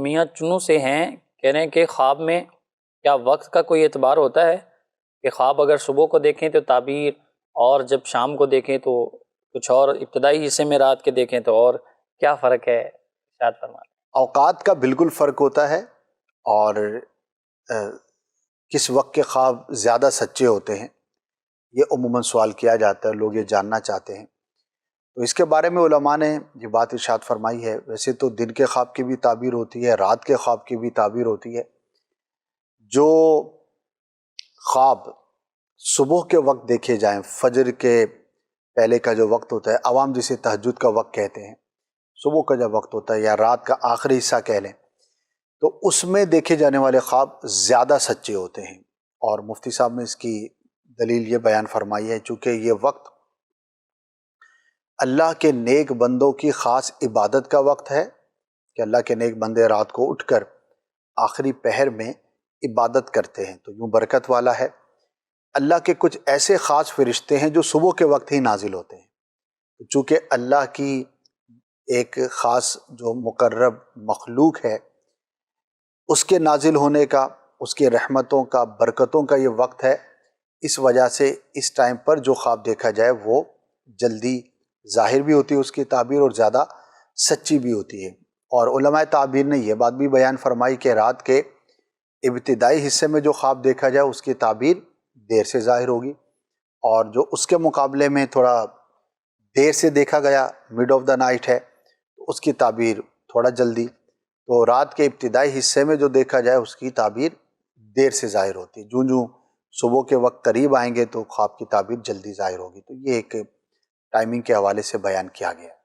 میاں چنو سے ہیں، کہہ رہے ہیں کہ خواب میں کیا وقت کا کوئی اعتبار ہوتا ہے کہ خواب اگر صبح کو دیکھیں تو تعبیر، اور جب شام کو دیکھیں تو کچھ اور، ابتدائی حصے میں رات کے دیکھیں تو اور، کیا فرق ہے؟ ارشاد فرمائیں۔ اوقات کا بالکل فرق ہوتا ہے، اور کس وقت کے خواب زیادہ سچے ہوتے ہیں یہ عموماً سوال کیا جاتا ہے، لوگ یہ جاننا چاہتے ہیں۔ تو اس کے بارے میں علماء نے یہ بات ارشاد فرمائی ہے۔ ویسے تو دن کے خواب کی بھی تعبیر ہوتی ہے، رات کے خواب کی بھی تعبیر ہوتی ہے۔ جو خواب صبح کے وقت دیکھے جائیں، فجر کے پہلے کا جو وقت ہوتا ہے، عوام جسے تہجد کا وقت کہتے ہیں، صبح کا جو وقت ہوتا ہے یا رات کا آخری حصہ کہہ لیں، تو اس میں دیکھے جانے والے خواب زیادہ سچے ہوتے ہیں۔ اور مفتی صاحب نے اس کی دلیل یہ بیان فرمائی ہے، چونکہ یہ وقت اللہ کے نیک بندوں کی خاص عبادت کا وقت ہے کہ اللہ کے نیک بندے رات کو اٹھ کر آخری پہر میں عبادت کرتے ہیں، تو یوں برکت والا ہے۔ اللہ کے کچھ ایسے خاص فرشتے ہیں جو صبح کے وقت ہی نازل ہوتے ہیں، چونکہ اللہ کی ایک خاص جو مقرب مخلوق ہے، اس کے نازل ہونے کا، اس کے رحمتوں کا، برکتوں کا یہ وقت ہے، اس وجہ سے اس ٹائم پر جو خواب دیکھا جائے وہ جلدی ظاہر بھی ہوتی ہے اس کی تعبیر، اور زیادہ سچی بھی ہوتی ہے۔ اور علماء تعبیر نے یہ بات بھی بیان فرمائی کہ رات کے ابتدائی حصے میں جو خواب دیکھا جائے اس کی تعبیر دیر سے ظاہر ہوگی، اور جو اس کے مقابلے میں تھوڑا دیر سے دیکھا گیا، مڈ آف دا نائٹ ہے، اس کی تعبیر تھوڑا جلدی۔ تو رات کے ابتدائی حصے میں جو دیکھا جائے اس کی تعبیر دیر سے ظاہر ہوتی ہے، جوں صبح کے وقت قریب آئیں گے تو خواب کی تعبیر جلدی ظاہر ہوگی۔ تو یہ ایک ٹائمنگ کے حوالے سے بیان کیا گیا ہے۔